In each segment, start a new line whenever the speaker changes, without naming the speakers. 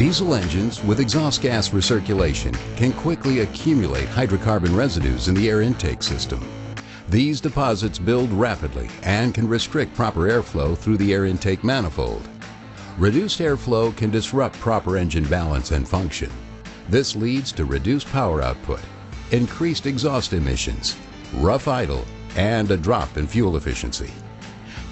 Diesel engines with exhaust gas recirculation can quickly accumulate hydrocarbon residues in the air intake system. These deposits build rapidly and can restrict proper airflow through the air intake manifold. Reduced airflow can disrupt proper engine balance and function. This leads to reduced power output, increased exhaust emissions, rough idle, and a drop in fuel efficiency.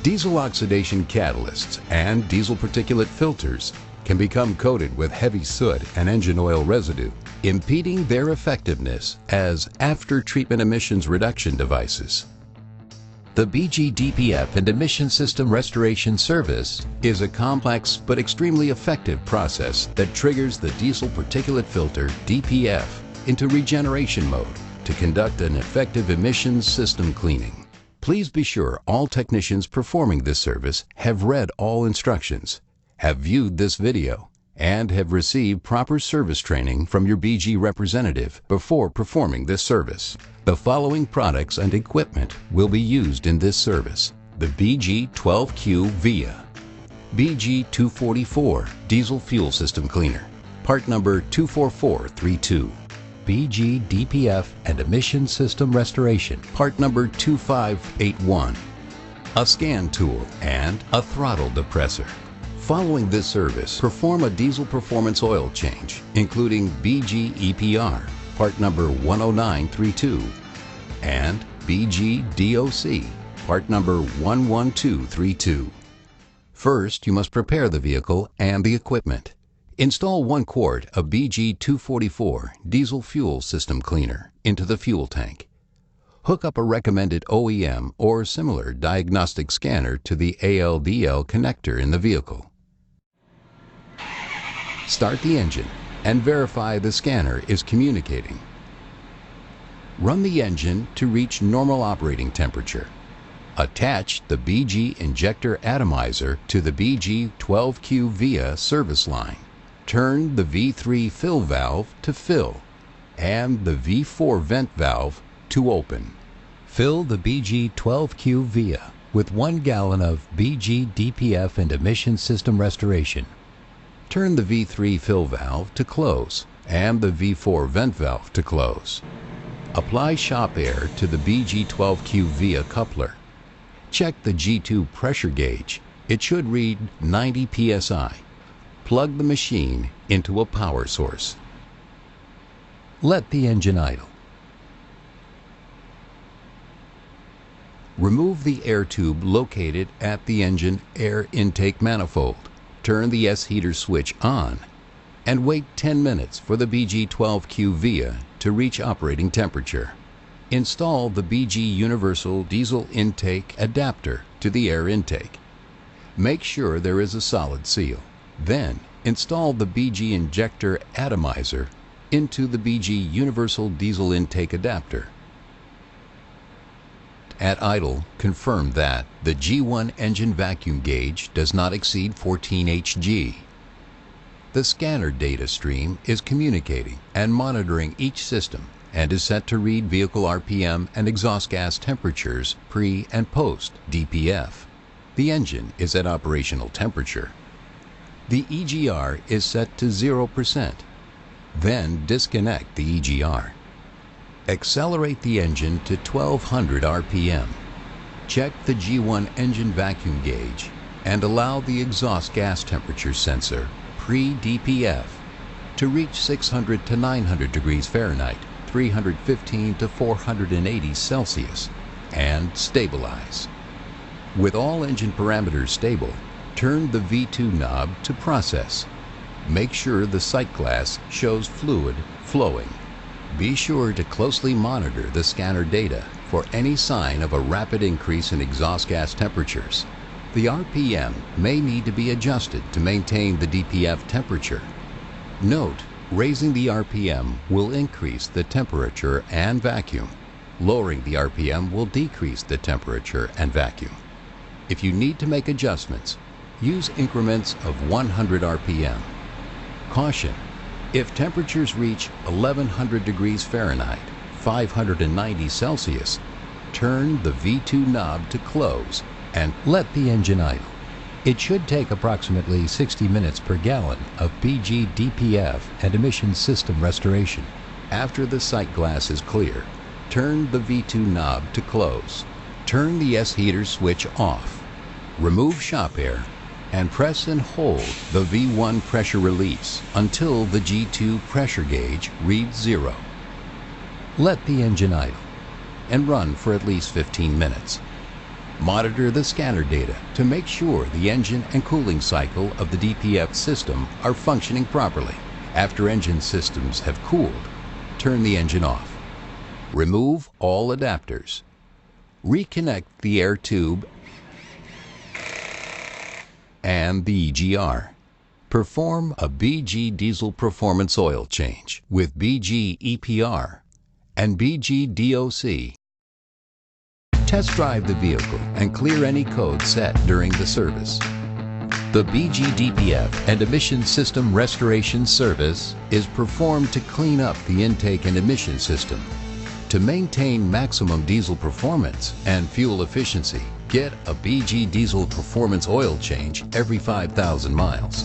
Diesel oxidation catalysts and diesel particulate filters can become coated with heavy soot and engine oil residue, impeding their effectiveness as after-treatment emissions reduction devices. The BG DPF and Emission System Restoration Service is a complex but extremely effective process that triggers the diesel particulate filter, DPF, into regeneration mode to conduct an effective emissions system cleaning. Please be sure all technicians performing this service have read all instructions, have viewed this video, and have received proper service training from your BG representative before performing this service. The following products and equipment will be used in this service: the BG 12Q VIA, BG 244 Diesel Fuel System Cleaner, part number 24432, BG DPF and Emission System Restoration, part number 2581, a scan tool, and a throttle depressor. Following this service, perform a diesel performance oil change, including BG EPR, part number 10932, and BG DOC, part number 11232. First, you must prepare the vehicle and the equipment. Install 1 quart of BG 244 Diesel Fuel System Cleaner into the fuel tank. Hook up a recommended OEM or similar diagnostic scanner to the ALDL connector in the vehicle. Start the engine and verify the scanner is communicating. Run the engine to reach normal operating temperature. Attach the BG injector atomizer to the BG 12Q VIA service line. Turn the V3 fill valve to fill and the V4 vent valve to open. Fill the BG 12Q VIA with 1 gallon of BG DPF and Emission System Restoration. Turn the V3 fill valve to close and the V4 vent valve to close. Apply shop air to the BG 12Q VIA coupler. Check the G2 pressure gauge. It should read 90 psi. Plug the machine into a power source. Let the engine idle. Remove the air tube located at the engine air intake manifold. Turn the S-heater switch on and wait 10 minutes for the BG 12Q VIA to reach operating temperature. Install the BG Universal Diesel Intake Adapter to the air intake. Make sure there is a solid seal. Then install the BG Injector Atomizer into the BG Universal Diesel Intake Adapter. At idle, confirm that the G1 engine vacuum gauge does not exceed 14 Hg. The scanner data stream is communicating and monitoring each system and is set to read vehicle RPM and exhaust gas temperatures pre and post DPF. The engine is at operational temperature. The EGR is set to 0%. Then disconnect the EGR. Accelerate the engine to 1200 RPM. Check the G1 engine vacuum gauge and allow the exhaust gas temperature sensor pre-DPF to reach 600 to 900 degrees Fahrenheit, 315 to 480 Celsius, and stabilize. With all engine parameters stable, turn the V2 knob to process. Make sure the sight glass shows fluid flowing. Be sure to closely monitor the scanner data for any sign of a rapid increase in exhaust gas temperatures. The RPM may need to be adjusted to maintain the DPF temperature. Note, raising the RPM will increase the temperature and vacuum. Lowering the RPM will decrease the temperature and vacuum. If you need to make adjustments, use increments of 100 RPM. Caution: if temperatures reach 1100 degrees Fahrenheit, 590 Celsius, turn the V2 knob to close and let the engine idle. It should take approximately 60 minutes per gallon of BG DPF and emission system restoration. After the sight glass is clear, turn the V2 knob to close. Turn the S-heater switch off. Remove shop air and press and hold the V1 pressure release until the G2 pressure gauge reads 0. Let the engine idle and run for at least 15 minutes. Monitor the scanner data to make sure the engine and cooling cycle of the DPF system are functioning properly. After engine systems have cooled, turn the engine off. Remove all adapters. Reconnect the air tube and the EGR. Perform a BG diesel performance oil change with BG EPR and BG DOC. Test drive the vehicle and clear any code set during the service. The BG DPF and Emission System Restoration Service is performed to clean up the intake and emission system. To maintain maximum diesel performance and fuel efficiency, get a BG diesel performance oil change every 5,000 miles.